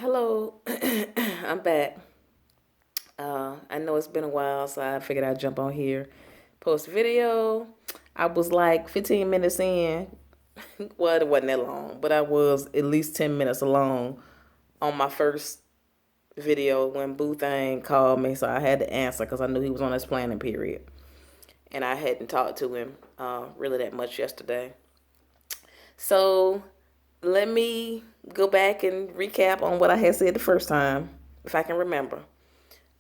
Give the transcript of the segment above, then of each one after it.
Hello, I'm back. I know it's been a while, so I figured I'd jump on here, post a video. I was like 15 minutes in. Well, it wasn't that long, but I was at least 10 minutes along on my first video when Boo Thang called me, so I had to answer because I knew he was on his planning period. And I hadn't talked to him really that much yesterday. So let me go back and recap on what I had said the first time, if I can remember.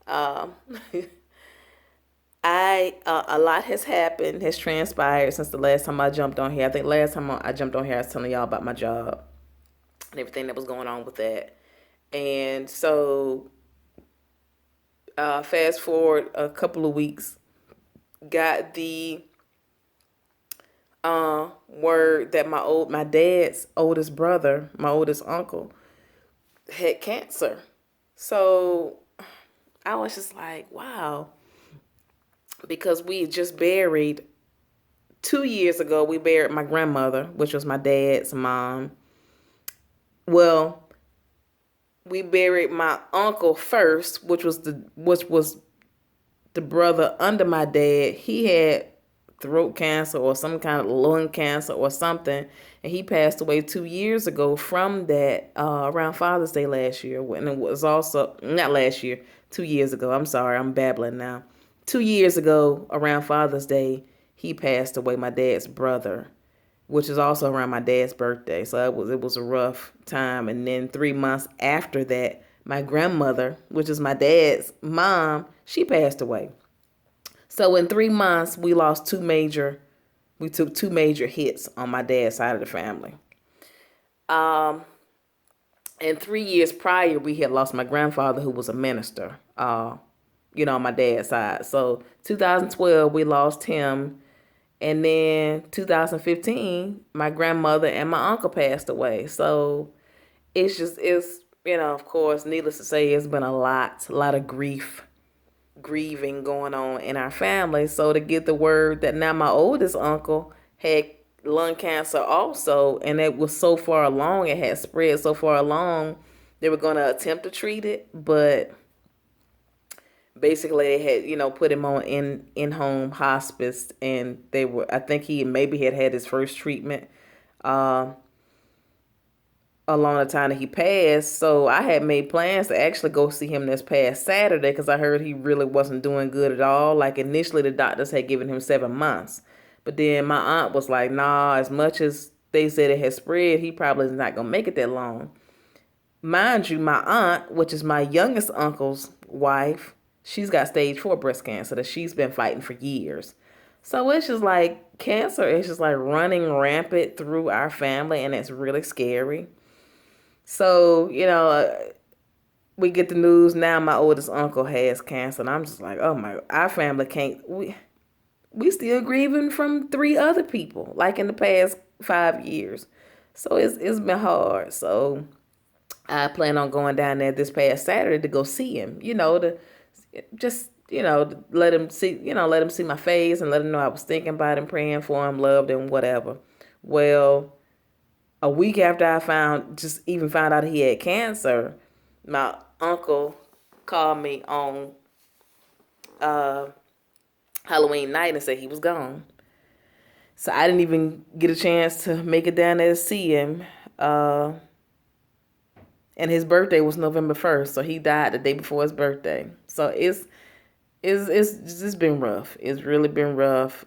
Um, I A lot has happened, has transpired since the last time I jumped on here. I think last time I jumped on here, I was telling y'all about my job and everything that was going on with that. And so, fast forward a couple of weeks, got the word that my dad's oldest brother, my oldest uncle, had cancer. So I was just like, wow, because we just buried 2 years ago, we buried my grandmother, which was my dad's mom. Well, we buried my uncle first, which was the brother under my dad. He had throat cancer or some kind of lung cancer or something, and he passed away 2 years ago from that around Father's Day last year. When it was also not last year, 2 years ago. I'm sorry, I'm babbling now. 2 years ago, around Father's Day, he passed away. My dad's brother, which is also around my dad's birthday. So it was a rough time. And then 3 months after that, my grandmother, which is my dad's mom, she passed away. So in 3 months, we took two major hits on my dad's side of the family. Um, and 3 years prior, we had lost my grandfather, who was a minister. On my dad's side. So 2012, we lost him. And then 2015, my grandmother and my uncle passed away. So it's of course, needless to say, it's been a lot of grieving going on in our family. So to get the word that now my oldest uncle had lung cancer also, and it was so far along, it had spread so far along, they were going to attempt to treat it, but basically they had put him on in home hospice, and I think he maybe had his first treatment uh along the time that he passed. So I had made plans to actually go see him this past Saturday because I heard he really wasn't doing good at all. Like initially the doctors had given him 7 months, but then my aunt was like, nah, as much as they said it had spread, he probably is not gonna make it that long. Mind you, my aunt, which is my youngest uncle's wife, she's got stage 4 breast cancer that she's been fighting for years. So it's just like cancer is just like running rampant through our family, and it's really scary. So, we get the news now my oldest uncle has cancer, and I'm just like, oh my, our family can't, we still grieving from three other people, like in the past 5 years. So it's been hard. So I plan on going down there this past Saturday to go see him, to just, let him see my face and let him know I was thinking about him, praying for him, loved him, whatever. Well, a week after found out he had cancer, my uncle called me on uh, Halloween night and said he was gone. So I didn't even get a chance to make it down there to see him. And his birthday was November 1st, so he died the day before his birthday. So it's been rough. It's really been rough.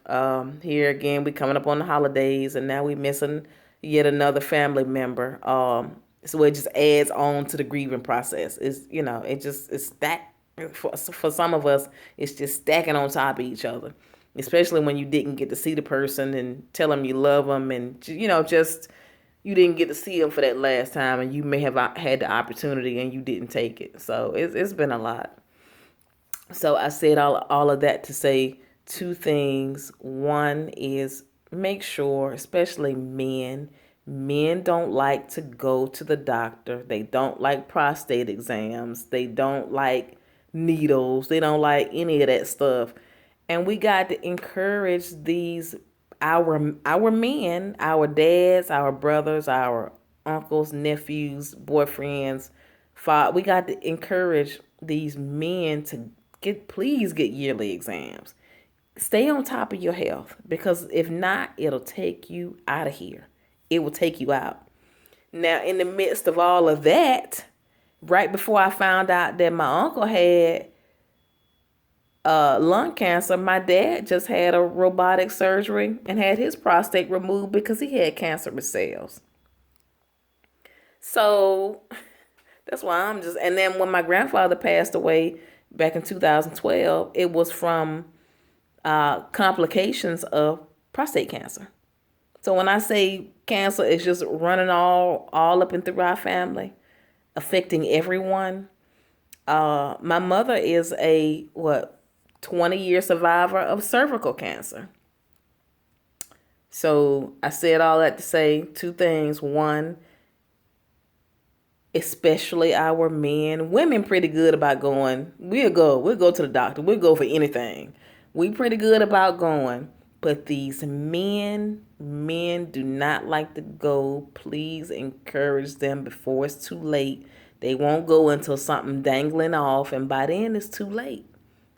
Here again, we coming up on the holidays, and now we missing yet another family member. So it just adds on to the grieving process. It's stacked for some of us. It's just stacking on top of each other, especially when you didn't get to see the person and tell them you love them, and just you didn't get to see them for that last time, and you may have had the opportunity and you didn't take it. So it's been a lot. So I said all of that to say two things. One is make sure, especially men don't like to go to the doctor. They don't like prostate exams. They don't like needles. They don't like any of that stuff. And we got to encourage these our men, our dads, our brothers, our uncles, nephews, boyfriends, We got to encourage these men to please get yearly exams. Stay on top of your health, because if not, it'll take you out of here. It will take you out. Now, in the midst of all of that, right before I found out that my uncle had lung cancer, my dad just had a robotic surgery and had his prostate removed because he had cancerous cells. So that's why and then when my grandfather passed away back in 2012, it was from complications of prostate cancer. So when I say cancer is just running all up and through our family, affecting everyone. My mother is a 20-year survivor of cervical cancer. So I said all that to say two things. One, especially our men. Women pretty good about going. We'll go to the doctor. We'll go for anything. We pretty good about going. But these men do not like to go. Please encourage them before it's too late. They won't go until something dangling off, and by then it's too late.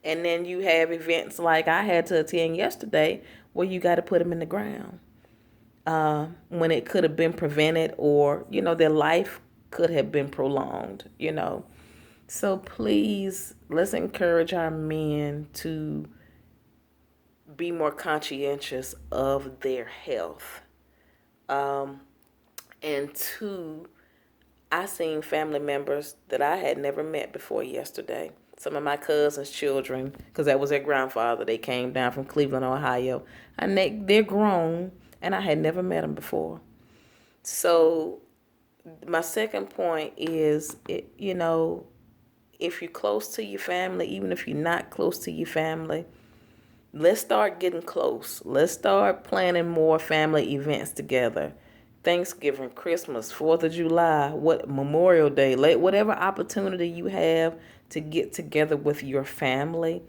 And then you have events like I had to attend yesterday where you got to put them in the ground. When it could have been prevented, or, their life could have been prolonged, So please, let's encourage our men to be more conscientious of their health. And two, I seen family members that I had never met before yesterday. Some of my cousins' children, because that was their grandfather. They came down from Cleveland, Ohio. And they're grown, and I had never met them before. So my second point is, if you're close to your family, even if you're not close to your family, let's start getting close. Let's start planning more family events together. Thanksgiving, Christmas, 4th of July, Memorial Day, whatever opportunity you have to get together with your family,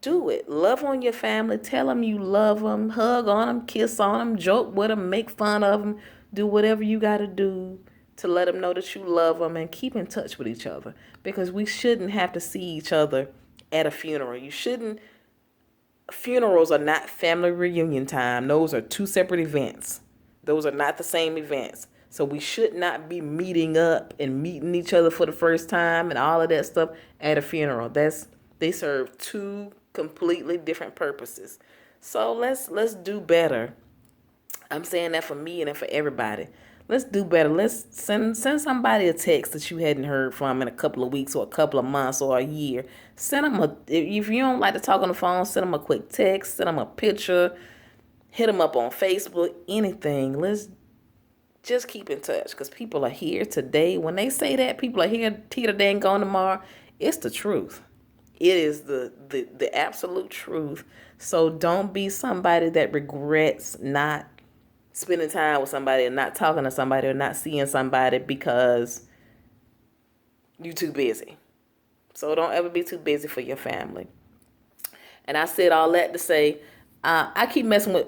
do it. Love on your family. Tell them you love them. Hug on them, kiss on them, joke with them, make fun of them. Do whatever you got to do to let them know that you love them, and keep in touch with each other, because we shouldn't have to see each other at a funeral. Funerals are not family reunion time. Those are two separate events. Those are not the same events. So we should not be meeting up and meeting each other for the first time and all of that stuff at a funeral. They serve two completely different purposes. So let's do better. I'm saying that for me and for everybody. Let's do better. Let's send somebody a text that you hadn't heard from in a couple of weeks or a couple of months or a year. Send them if you don't like to talk on the phone, send them a quick text, send them a picture, hit them up on Facebook, anything. Let's just keep in touch, because people are here today. When they say that people are here today and gone tomorrow, it's the truth. It is the absolute truth. So don't be somebody that regrets not spending time with somebody, or not talking to somebody, or not seeing somebody because you're too busy. So don't ever be too busy for your family. And I said all that to say, I keep messing with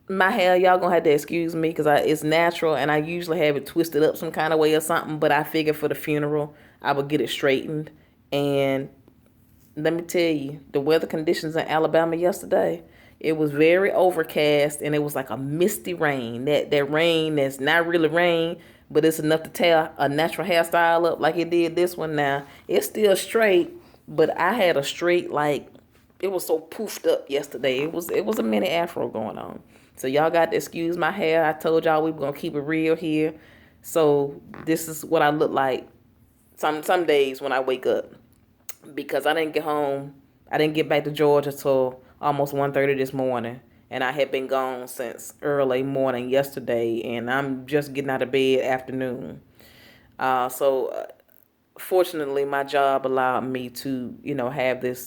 my hair. Y'all gonna have to excuse me, because it's natural, and I usually have it twisted up some kind of way or something. But I figured for the funeral, I would get it straightened. And let me tell you, the weather conditions in Alabama yesterday, it was very overcast, and it was like a misty rain. That rain that's not really rain, but it's enough to tear a natural hairstyle up like it did this one. Now, it's still straight, but I had a straight, it was so poofed up yesterday. It was a mini afro going on. So y'all got to excuse my hair. I told y'all we were going to keep it real here. So this is what I look like some days when I wake up, because I didn't get back to Georgia till almost 1:30 this morning, and I had been gone since early morning yesterday, and I'm just getting out of bed afternoon. Fortunately, my job allowed me to, have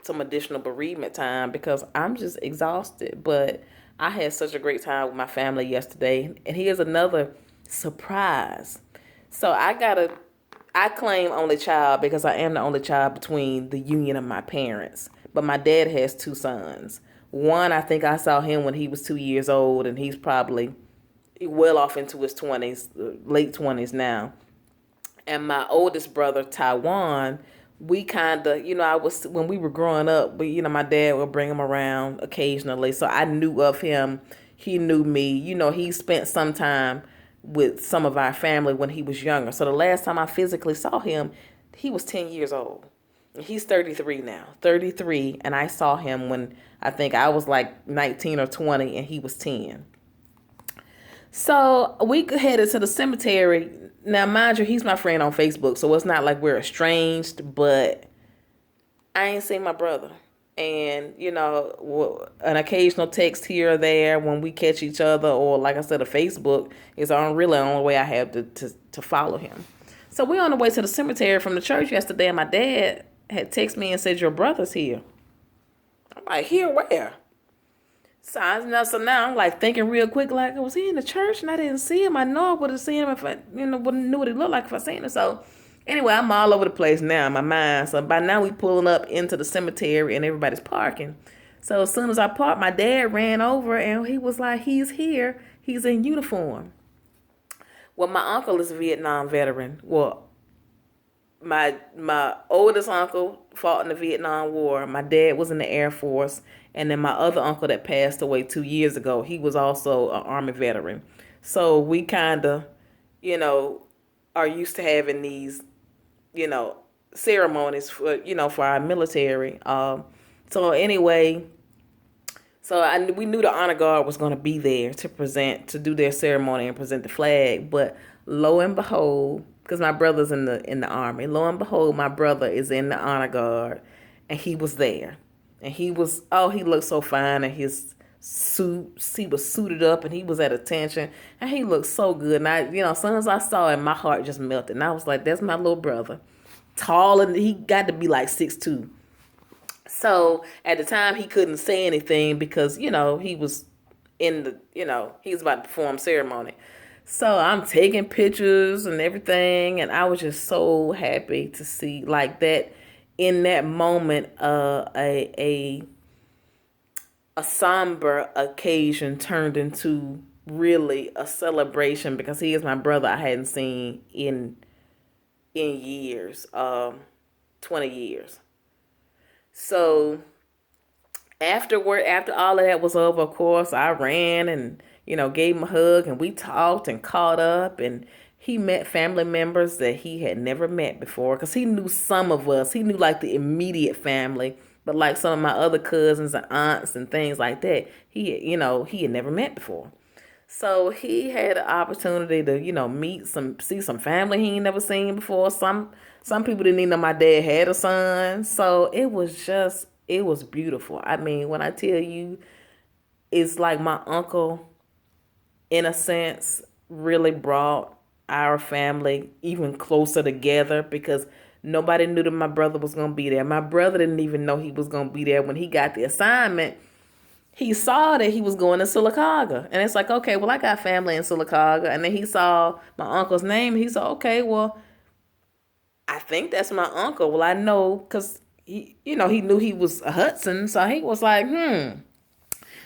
some additional bereavement time, because I'm just exhausted. But I had such a great time with my family yesterday, and here's another surprise. So I claim only child because I am the only child between the union of my parents. But my dad has two sons. One, I think I saw him when he was 2 years old, and he's probably well off into his 20s, late 20s now. And my oldest brother, Taiwan, we kind of, I was, when we were growing up, my dad would bring him around occasionally. So I knew of him. He knew me. He spent some time with some of our family when he was younger. So the last time I physically saw him, he was 10 years old. He's 33 now, 33. And I saw him when I think I was like 19 or 20 and he was 10. So we headed to the cemetery. Now, mind you, he's my friend on Facebook, so it's not like we're estranged, but I ain't seen my brother. And, an occasional text here or there when we catch each other, or like I said, a Facebook is really the only way I have to follow him. So we're on the way to the cemetery from the church yesterday, and my dad had texted me and said, your brother's here. I'm like, here where? So now I'm like thinking real quick, like, was he in the church and I didn't see him? I know I would have seen him if I, wouldn't knew what he looked like if I seen him. So anyway, I'm all over the place now in my mind. So by now we pulling up into the cemetery and everybody's parking. So as soon as I parked, my dad ran over and he was like, he's here. He's in uniform. Well, my uncle is a Vietnam veteran. Well, my oldest uncle fought in the Vietnam War. My dad was in the Air Force, and then my other uncle that passed away 2 years ago, he was also an Army veteran. So we kind of, are used to having these, you know, ceremonies for our military. So anyway, we knew the honor guard was going to be there to do their ceremony and present the flag. But lo and behold, because my brother's in the army, lo and behold, my brother is in the honor guard, and he was there, and he looked so fine in his suit. He was suited up, and he was at attention, and he looked so good. And as soon as I saw him, my heart just melted, and I was like, "That's my little brother." Tall, and he got to be like 6'2". So at the time he couldn't say anything because, he was he was about to perform ceremony. So I'm taking pictures and everything, and I was just so happy to see like that in that moment, a somber occasion turned into really a celebration because he is my brother I hadn't seen in years, 20 years. So after all of that was over, of course, I ran and, gave him a hug and we talked and caught up, and he met family members that he had never met before because he knew some of us. He knew like the immediate family, but like some of my other cousins and aunts and things like that, he had never met before. So he had an opportunity to, see some family he ain't never seen before. Some people didn't even know my dad had a son. So it was beautiful. I mean, when I tell you, it's like my uncle, in a sense, really brought our family even closer together because nobody knew that my brother was going to be there. My brother didn't even know he was going to be there when he got the assignment. He saw that he was going to Sylacauga. And it's like, okay, well, I got family in Sylacauga. And then he saw my uncle's name. He said, okay, well, I think that's my uncle. Well, I know because, he knew he was a Hudson. So he was like,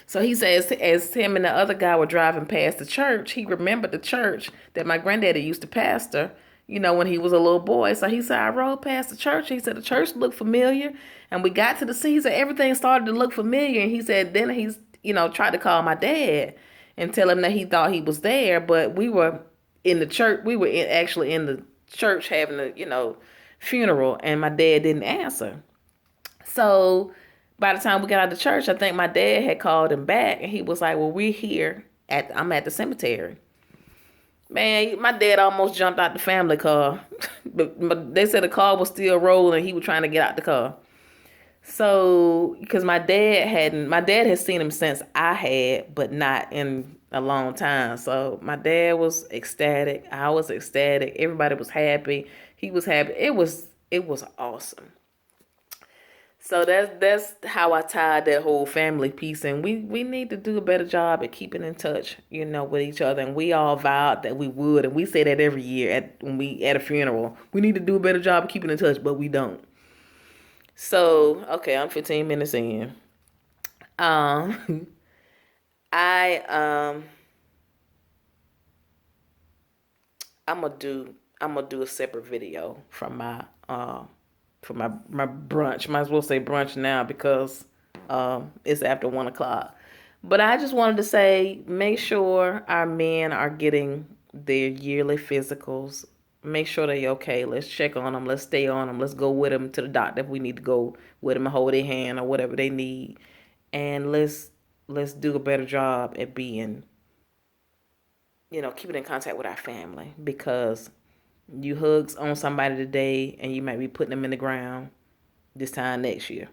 So he says, as him and the other guy were driving past the church, he remembered the church that my granddaddy used to pastor, when he was a little boy. So he said, I rode past the church. He said, the church looked familiar. And we got to the scene. He said, everything started to look familiar. And he said, then he's, tried to call my dad and tell him that he thought he was there. But we were in the church. We were actually in the church having a, funeral. And my dad didn't answer. So by the time we got out of the church, I think my dad had called him back, and he was like, well, we're here. I'm at the cemetery. Man, my dad almost jumped out the family car. but they said the car was still rolling. He was trying to get out the car. So, because my dad had seen him since I had, but not in a long time. So my dad was ecstatic. I was ecstatic. Everybody was happy. He was happy. It was awesome. So that's how I tied that whole family piece, and we need to do a better job at keeping in touch, with each other. And we all vowed that we would, and we say that every year when we at a funeral. We need to do a better job of keeping in touch, but we don't. So okay, I'm 15 minutes in. Um, I I'm gonna do I'm gonna do a separate video from my brunch. Might as well say brunch now because it's after 1 o'clock. But I just wanted to say, make sure our men are getting their yearly physicals. Make sure they okay. Let's check on them. Let's stay on them. Let's go with them to the doctor if we need to go with them and hold their hand or whatever they need. And let's do a better job at being, keeping in contact with our family, because you hugs on somebody today and you might be putting them in the ground this time next year.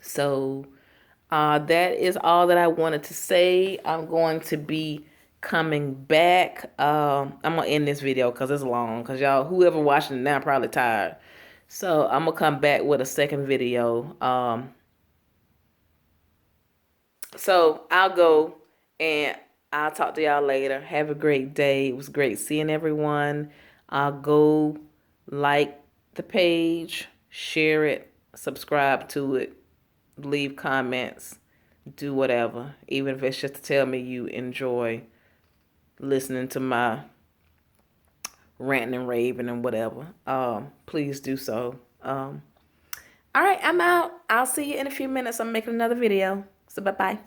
So that is all that I wanted to say. I'm going to be coming back. I'm gonna end this video because it's long. Because y'all, whoever watching it now, probably tired. So I'm gonna come back with a second video. So I'll go and I'll talk to y'all later. Have a great day. It was great seeing everyone. I'll go like the page, share it, subscribe to it, leave comments, do whatever. Even if it's just to tell me you enjoy listening to my ranting and raving and whatever. Please do so. All right, I'm out. I'll see you in a few minutes. I'm making another video. So bye-bye.